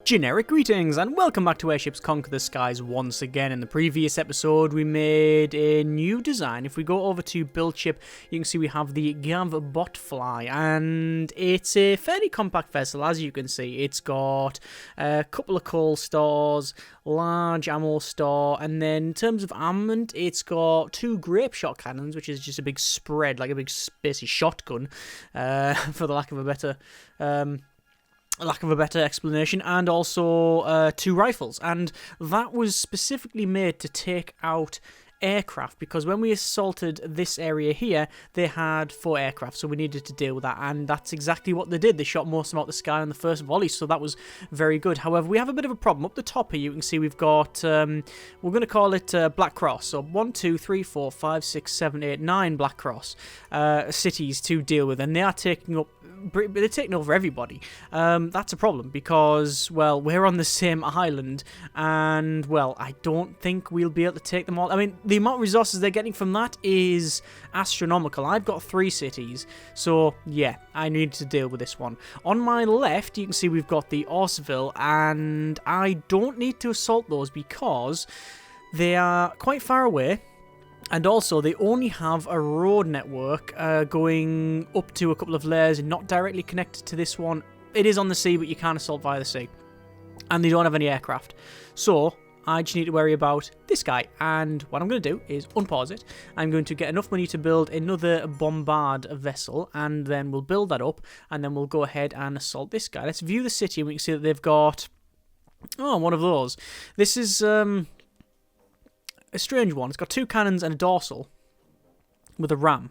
Generic greetings and welcome back to Airships Conquer the Skies once again. In the previous episode we made a new design. If we go over to build ship, you can see we have the Gav Botfly, and it's a fairly compact vessel. As you can see, it's got a couple of coal stores, large ammo store, and then in terms of armament it's got two grape shot cannons, which is just a big spread, like a big basically shotgun, for the lack of a better explanation, and also two rifles. And that was specifically made to take out aircraft, because when we assaulted this area here, they had 4 aircraft, so we needed to deal with that, and that's exactly what they did. They shot most of them out the sky on the first volley, so that was very good. However, we have a bit of a problem. Up the top here, you can see we've got, we're going to call it Black Cross, so 1, 2, 3, 4, 5, 6, 7, 8, 9 Black Cross cities to deal with, and they are taking over everybody. That's a problem because, well, we're on the same island, and, well, I don't think we'll be able to take them all. I mean, the amount of resources they're getting from that is astronomical. I've got 3 cities, so yeah, I need to deal with this one. On my left, you can see we've got the Orsville, and I don't need to assault those because they are quite far away. And also, they only have a road network going up to a couple of layers and not directly connected to this one. It is on the sea, but you can't assault via the sea. And they don't have any aircraft. So, I just need to worry about this guy. And what I'm going to do is unpause it. I'm going to get enough money to build another bombard vessel. And then we'll build that up. And then we'll go ahead and assault this guy. Let's view the city, and we can see that they've got... oh, one of those. This is... a strange one. It's got 2 cannons and a dorsal with a ram.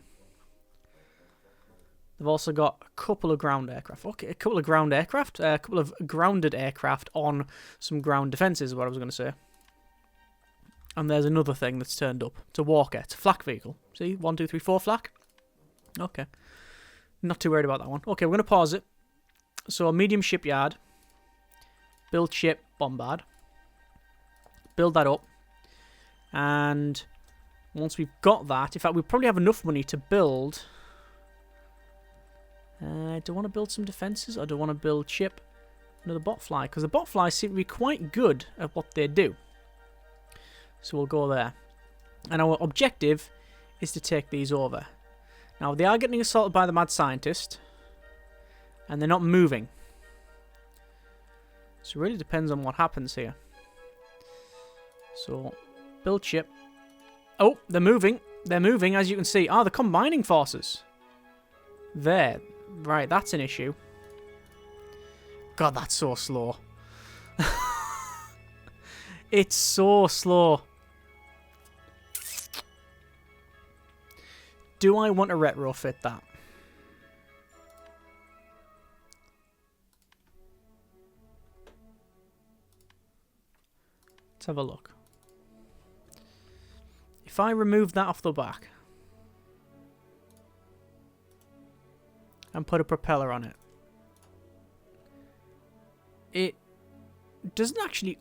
They've also got a couple of ground aircraft. Okay, a couple of ground aircraft. A couple of grounded aircraft on some ground defences is what I was going to say. And there's another thing that's turned up. It's a walker. It's a flak vehicle. See? 1, 2, 3, 4 flak. Okay. Not too worried about that one. Okay, we're going to pause it. So, a medium shipyard. Build ship, bombard. Build that up. And once we've got that, in fact, we probably have enough money to build. Do I want to build some defences, or do I want to build ship? Another botfly, because the botflies seem to be quite good at what they do. So we'll go there. And our objective is to take these over. Now, they are getting assaulted by the mad scientist, and they're not moving. So it really depends on what happens here. So... build ship. Oh, they're moving. They're moving, as you can see. Ah, they're combining forces. There. Right, that's an issue. God, that's so slow. It's so slow. Do I want to retrofit that? Let's have a look. If I remove that off the back and put a propeller on it, it doesn't actually...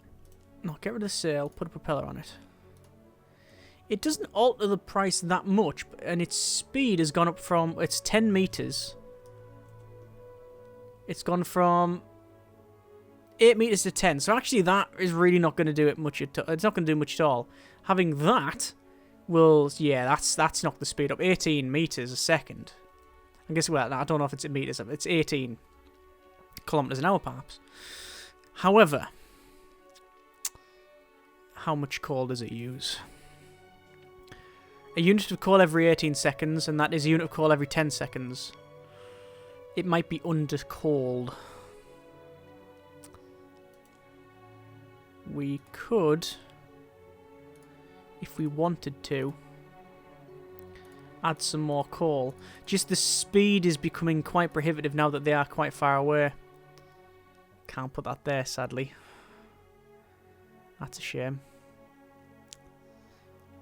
no, get rid of the sail, put a propeller on it. It doesn't alter the price that much, and its speed has gone up from... it's 10 meters. It's gone from 8 meters to 10. So actually that is really not going to do it much. It's not going to do much at all. Having that... well, yeah, that's knocked the speed up. 18 meters a second. I guess, well, I don't know if it's in meters. It's 18 kilometers an hour, perhaps. However, how much coal does it use? A unit of coal every 18 seconds, and that is a unit of coal every 10 seconds. It might be under-coaled. We could... if we wanted to, add some more coal. Just the speed is becoming quite prohibitive now that they are quite far away. Can't put that there, sadly. That's a shame.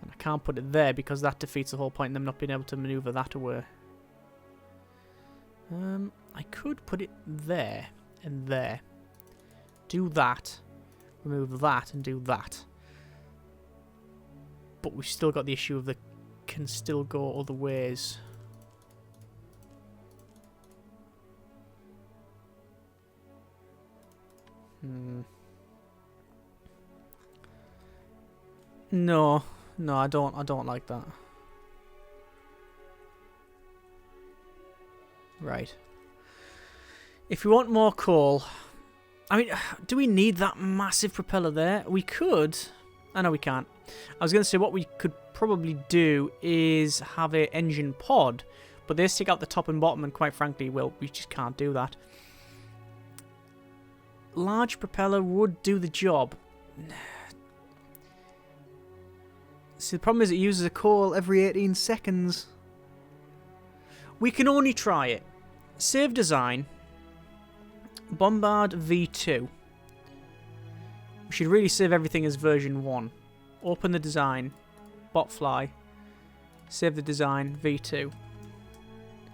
And I can't put it there because that defeats the whole point in them not being able to manoeuvre that away. I could put it there and there. Do that. Remove that and do that. But we've still got the issue of the can still go other ways. No, no, I don't like that. Right. If we want more coal, I mean, do we need that massive propeller there? We could. I know we can't. I was going to say what we could probably do is have an engine pod, but they stick out the top and bottom, and quite frankly, well, we just can't do that. Large propeller would do the job. See, the problem is it uses a coal every 18 seconds. We can only try it. Save design. Bombard V2. We should really save everything as version 1. Open the design. Botfly. Save the design. V2.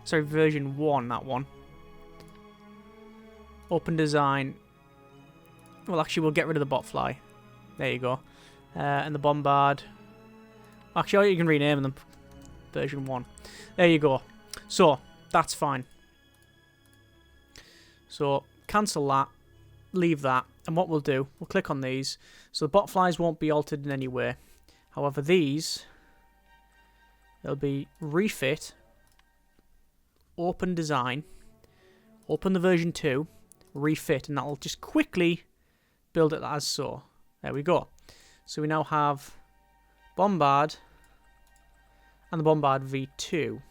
Sorry, version 1, that one. Open design. Well, actually, we'll get rid of the botfly. There you go. And the bombard. Actually, you can rename them. Version 1. There you go. So, that's fine. So, cancel that. Leave that. And what we'll do, we'll click on these. So, the botflies won't be altered in any way. However, these, they'll be refit. Open design. Open the version 2. Refit. And that'll just quickly build it as so. There we go. So, we now have Bombard and the Bombard V2.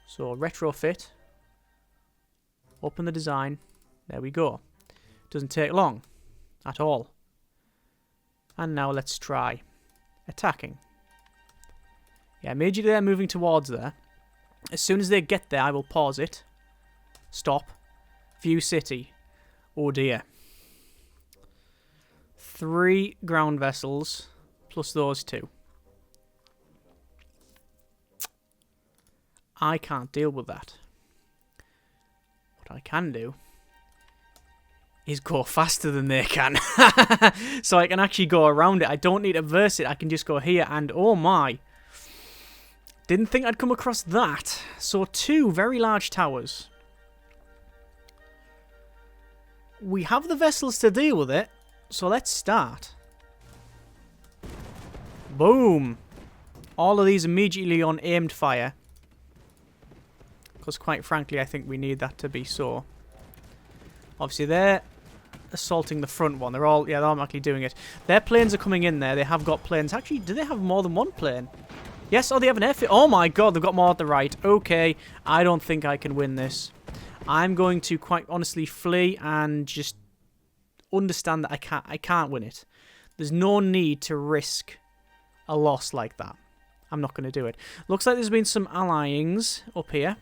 So, retrofit. Open the design. There we go. Doesn't take long at all. And now let's try attacking. Yeah, immediately they're moving towards there. As soon as they get there, I will pause it. Stop. View city. Oh dear. 3 ground vessels plus those 2. I can't deal with that. What I can do is go faster than they can. So I can actually go around it. I don't need to verse it. I can just go here and oh my. Didn't think I'd come across that. So 2 very large towers. We have the vessels to deal with it. So let's start. Boom. All of these immediately on aimed fire. Because quite frankly, I think we need that to be so. Obviously, they're assaulting the front one. They're all, yeah, they're automatically doing it. Their planes are coming in there. They have got planes. Actually, do they have more than one plane? Yes, oh, they have an airfield. Oh my god, they've got more at the right. Okay, I don't think I can win this. I'm going to quite honestly flee and just understand that I can't win it. There's no need to risk a loss like that. I'm not going to do it. Looks like there's been some allyings up here.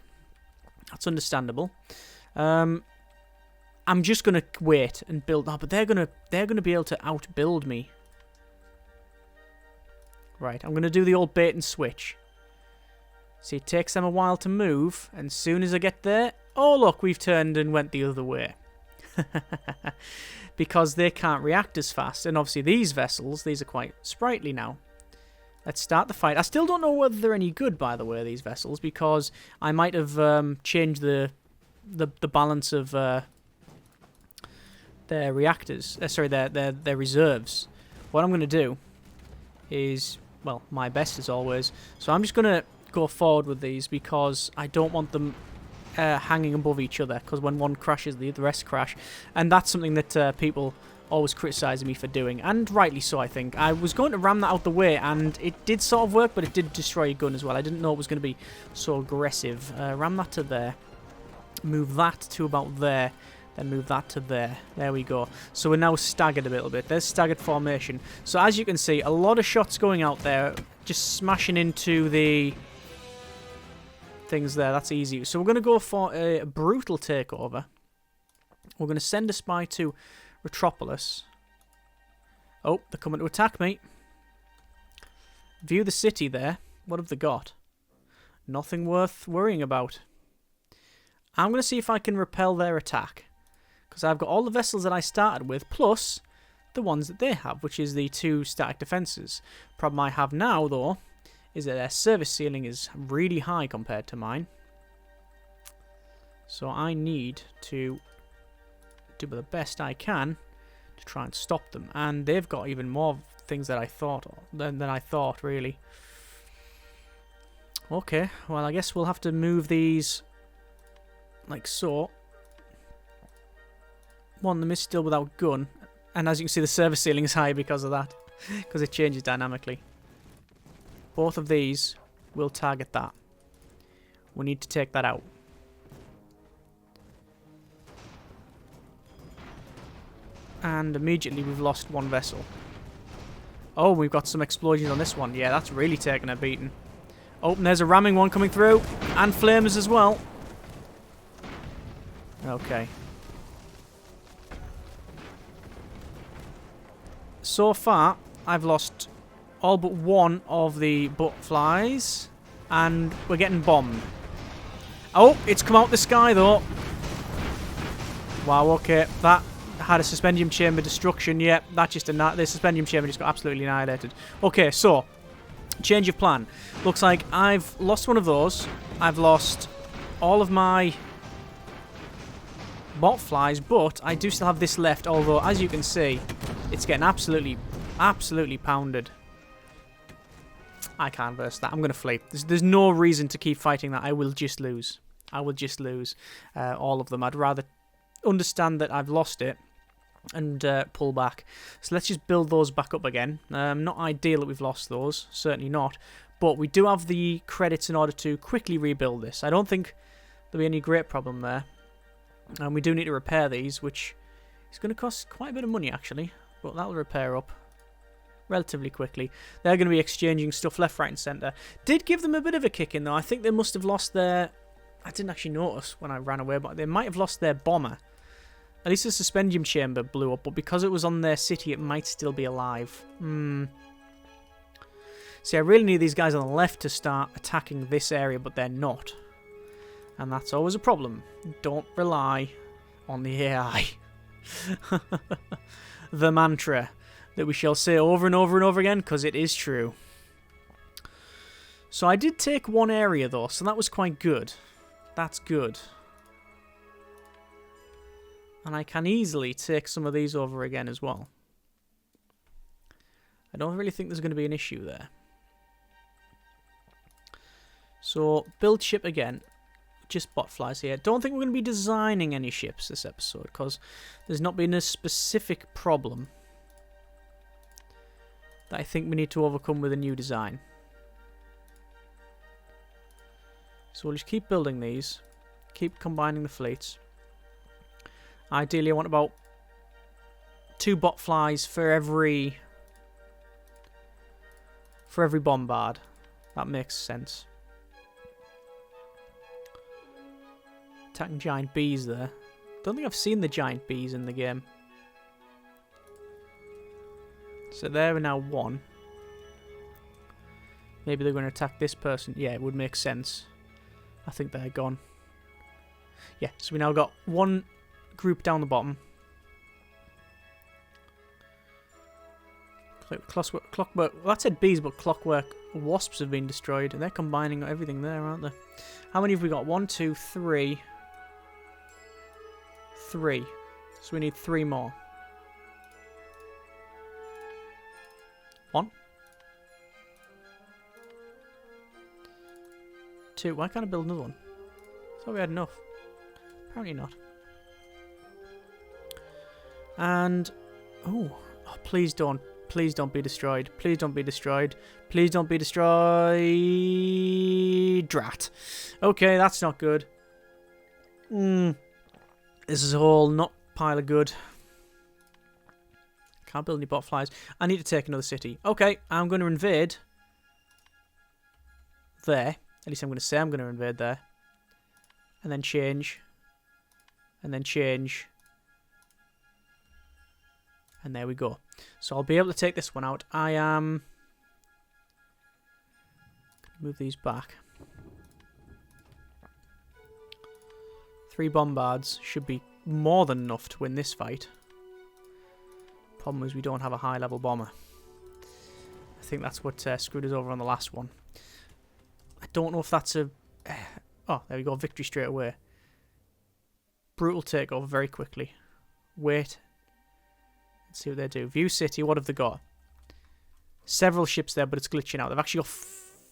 That's understandable. I'm just gonna wait and build. Oh, but they're gonna be able to outbuild me. Right, I'm gonna do the old bait and switch. See, it takes them a while to move, and as soon as I get there, oh look, we've turned and went the other way. Because they can't react as fast, and obviously these vessels, these are quite sprightly now. Let's start the fight. I still don't know whether they're any good, by the way, these vessels, because I might have changed the balance of their reactors. Sorry, their reserves. What I'm going to do is, well, my best as always. So I'm just going to go forward with these because I don't want them hanging above each other. Because when one crashes, the rest crash, and that's something that people always criticising me for doing, and rightly so, I think. I was going to ram that out the way, and it did sort of work, but it did destroy a gun as well. I didn't know it was going to be so aggressive. Ram that to there. Move that to about there. Then move that to there. There we go. So we're now staggered a little bit. There's staggered formation. So as you can see, a lot of shots going out there, just smashing into the things there. That's easy. So we're going to go for a brutal takeover. We're going to send a spy to Metropolis. Oh, they're coming to attack me. View the city there. What have they got? Nothing worth worrying about. I'm going to see if I can repel their attack. Because I've got all the vessels that I started with, plus the ones that they have, which is the 2 static defences. Problem I have now, though, is that their service ceiling is really high compared to mine. So I need to do the best I can to try and stop them. And they've got even more things that I thought than I thought, really. Okay, well, I guess we'll have to move these like so. One of them is still without gun, and as you can see, the service ceiling is high because of that, because it changes dynamically. Both of these will target that. We need to take that out. And immediately we've lost one vessel. Oh, we've got some explosions on this one. Yeah, that's really taking a beating. Oh, and there's a ramming one coming through, and flamers as well. Okay. So far, I've lost all but one of the butterflies, and we're getting bombed. Oh, it's come out the sky, though. Wow, okay. That had a suspendium chamber destruction. Yeah, that just the suspendium chamber just got absolutely annihilated. Okay, so, change of plan. Looks like I've lost one of those. I've lost all of my botflies, but I do still have this left, although, as you can see, it's getting absolutely pounded. I can't verse that. I'm going to flee. There's no reason to keep fighting that. I will just lose. I will just lose all of them. I'd rather understand that I've lost it and pull back. So let's just build those back up again. Not ideal that we've lost those. Certainly not. But we do have the credits in order to quickly rebuild this. I don't think there'll be any great problem there. And we do need to repair these, which is going to cost quite a bit of money, actually. But that'll repair up relatively quickly. They're going to be exchanging stuff left, right, and centre. Did give them a bit of a kick in, though. I think they must have lost their... I didn't actually notice when I ran away, but they might have lost their bomber. At least the suspendium chamber blew up, but because it was on their city, it might still be alive. See, I really need these guys on the left to start attacking this area, but they're not. And that's always a problem. Don't rely on the AI. The mantra that we shall say over and over and over again, because it is true. So I did take one area, though, so that was quite good. That's good. And I can easily take some of these over again as well. I don't really think there's going to be an issue there. So, build ship again. Just botflies here. Don't think we're going to be designing any ships this episode, because there's not been a specific problem that I think we need to overcome with a new design. So we'll just keep building these. Keep combining the fleets. Ideally, I want about 2 botflies for every bombard. That makes sense. Attacking giant bees there. Don't think I've seen the giant bees in the game. So there are now 1. Maybe they're going to attack this person. Yeah, it would make sense. I think they're gone. Yeah, so we now got 1 group down the bottom. Clockwork. Well, that said bees, but clockwork wasps have been destroyed. And they're combining everything there, aren't they? How many have we got? 1, 2, 3. 3. So we need 3 more. 1. 2. Why can't I build another one? I thought we had enough. Apparently not. And... Oh, please don't. Please don't be destroyed. Please don't be destroyed. Please don't be destroyed. Drat. Okay, that's not good. This is all not pile of good. Can't build any botflies. I need to take another city. Okay, I'm going to invade there. At least I'm going to say I'm going to invade there. And then change. And then change. And there we go. So I'll be able to take this one out. I am... move these back. 3 bombards should be more than enough to win this fight. Problem is we don't have a high level bomber. I think that's what screwed us over on the last one. I don't know if that's a... Oh, there we go. Victory straight away. Brutal takeover very quickly. Wait. Let's see what they do. View city. What have they got? Several ships there, but it's glitching out. They've actually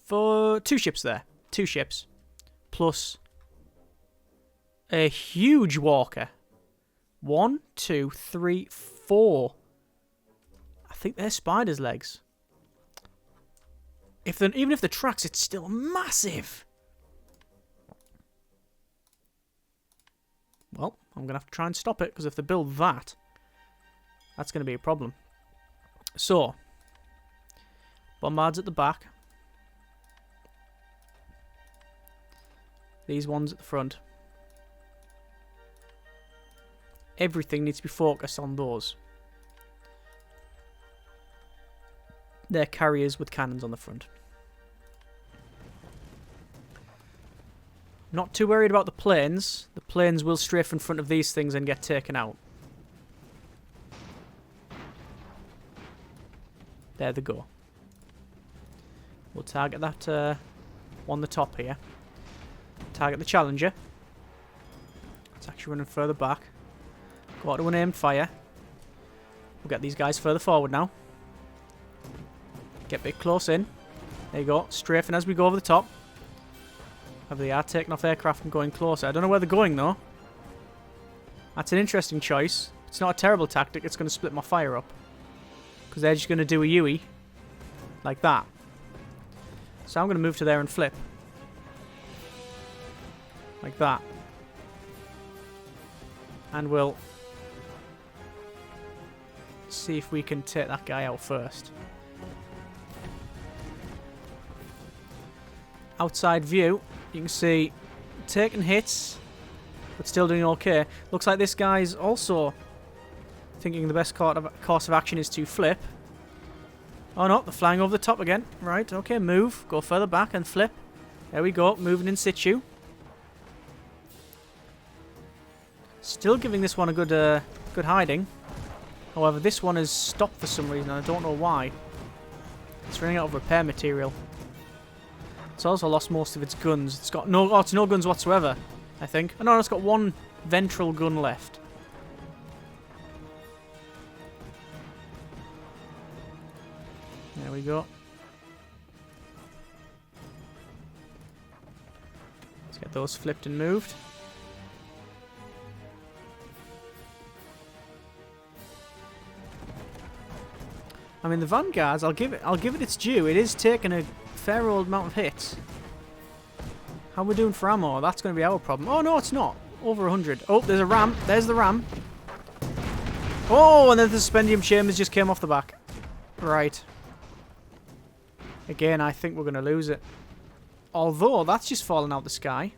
got 2 ships there. 2 ships. Plus a huge walker. 1, 2, 3, 4. I think they're spiders' legs. Even if the tracks, it's still massive. Well, I'm going to have to try and stop it, because if they build that, that's going to be a problem. So, bombards at the back. These ones at the front. Everything needs to be focused on those. They're carriers with cannons on the front. Not too worried about the planes. The planes will strafe in front of these things and get taken out. There they go. We'll target that on the top here. Target the Challenger. It's actually running further back. Go out to an aimed fire. We'll get these guys further forward now. Get a bit close in. There you go. Strafing as we go over the top. However, they are taking off aircraft and going closer. I don't know where they're going, though. That's an interesting choice. It's not a terrible tactic. It's going to split my fire up. Because they're just going to do a Yui. Like that. So I'm going to move to there and flip. Like that. And we'll see if we can take that guy out first. Outside view, you can see taking hits, but still doing okay. Looks like this guy's also thinking the best course of action is to flip. Oh no, they're flying over the top again. Right, okay, move. Go further back and flip. There we go, moving in situ. Still giving this one a good hiding. However, this one has stopped for some reason, and I don't know why. It's running out of repair material. It's also lost most of its guns. It's got no guns whatsoever, I think. Oh no, it's got 1 ventral gun left. There we go. Let's get those flipped and moved. I mean, the Vanguards, I'll give it its due. It is taking a fair old amount of hits. How are we doing for ammo? That's going to be our problem. Oh, no, it's not. Over 100. Oh, there's a ram. There's the ram. Oh, and then the suspendium chambers just came off the back. Right. Again, I think we're going to lose it. Although, that's just fallen out the sky.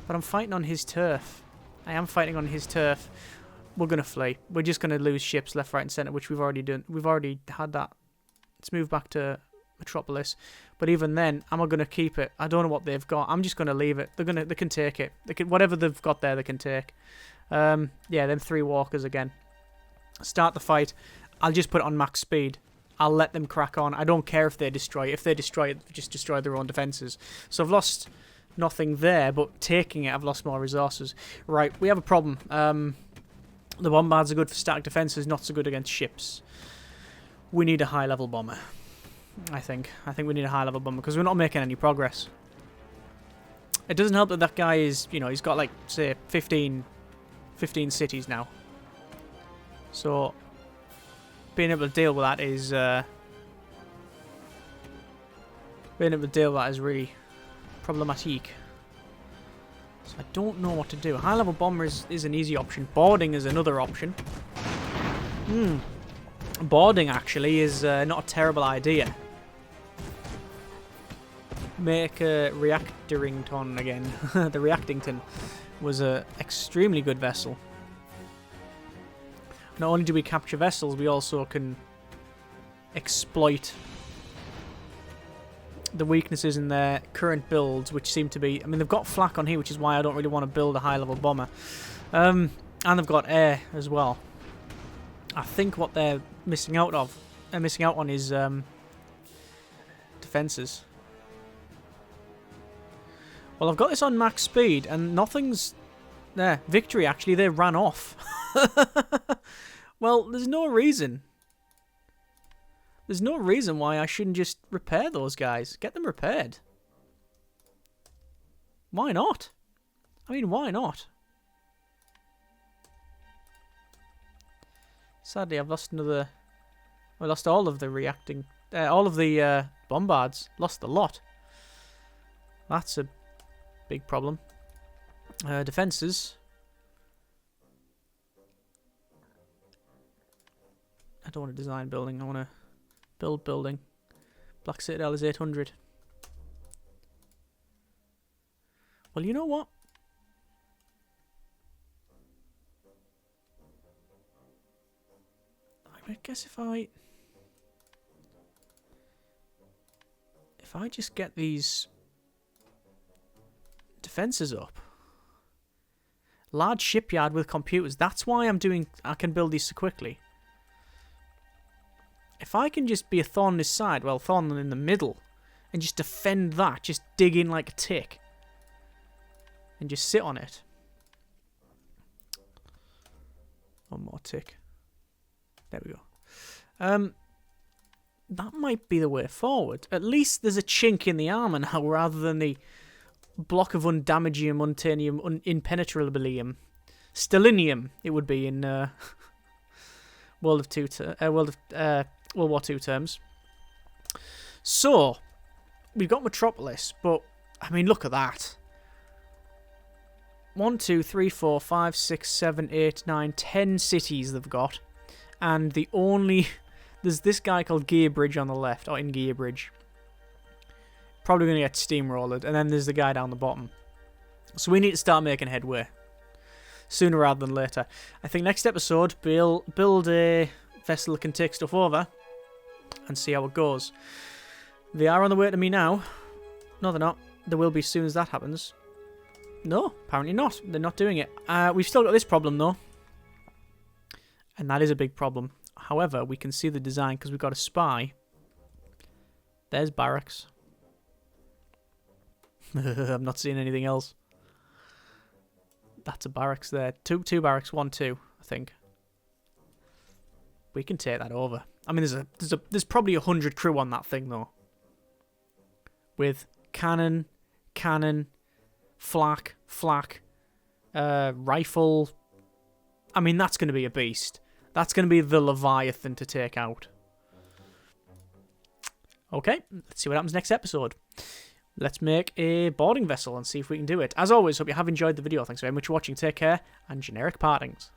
But I'm fighting on his turf. I am fighting on his turf. We're going to flee. We're just going to lose ships left, right, and centre, which we've already done. We've already had that. Let's move back to Metropolis. But even then, am I going to keep it? I don't know what they've got. I'm just going to leave it. They can take it. Whatever they've got there, they can take. Yeah, them 3 walkers again. Start the fight. I'll just put it on max speed. I'll let them crack on. I don't care if they destroy it. If they destroy it, just destroy their own defences. So I've lost nothing there, but taking it, I've lost more resources. Right, we have a problem. The bombards are good for static defences, not so good against ships. We need a high-level bomber, I think. I think we need a high-level bomber, because we're not making any progress. It doesn't help that that guy is, you know, he's got, like, say, 15 cities now. So, being able to deal with that is, really problematic. So I don't know what to do. High-level bomber is an easy option. Boarding is another option. Boarding, actually, is not a terrible idea. Make a Reactorington again. The Reactington was an extremely good vessel. Not only do we capture vessels, we also can exploit the weaknesses in their current builds, which seem to be... I mean, they've got flak on here, which is why I don't really want to build a high-level bomber. And they've got air as well. I think what they're missing out on is defences. Well, I've got this on max speed, and nothing's There, victory, actually, they ran off. Well, there's no reason. There's no reason why I shouldn't just repair those guys. Get them repaired. Why not? I mean, why not? Sadly, I've lost another... I lost all of the reacting... all of the bombards. Lost a lot. That's a big problem. Defences. I don't want to design building. I want to build building. Black Citadel is 800. Well, you know what? I guess if I just get these defences up. Large shipyard with computers. That's why I can build these so quickly. If I can just be a thorn in his side, well, thorn in the middle, and just defend that, just dig in like a tick, and just sit on it. One more tick. There we go. That might be the way forward. At least there's a chink in the armour now, rather than the block of undamagium, untanium, impenetrabilium. Stellinium, it would be in World War II terms. So, we've got Metropolis, but, I mean, look at that. 1, 2, 3, 4, 5, 6, 7, 8, 9, 10 cities they've got. And the only... There's this guy called Gearbridge on the left, or in Gearbridge. Probably going to get steamrolled. And then there's the guy down the bottom. So we need to start making headway. Sooner rather than later. I think next episode, build a vessel that can take stuff over. And see how it goes. They are on the way to me now. No, they're not. They will be as soon as that happens. No, apparently not. They're not doing it. We've still got this problem, though. And that is a big problem. However, we can see the design because we've got a spy. There's barracks. I'm not seeing anything else. That's a barracks there. Two barracks, 1, 2, I think. We can take that over. I mean, there's probably 100 crew on that thing though. With cannon, flak, rifle. I mean, that's going to be a beast. That's going to be the Leviathan to take out. Okay, let's see what happens next episode. Let's make a boarding vessel and see if we can do it. As always, hope you have enjoyed the video. Thanks very much for watching. Take care, and generic partings.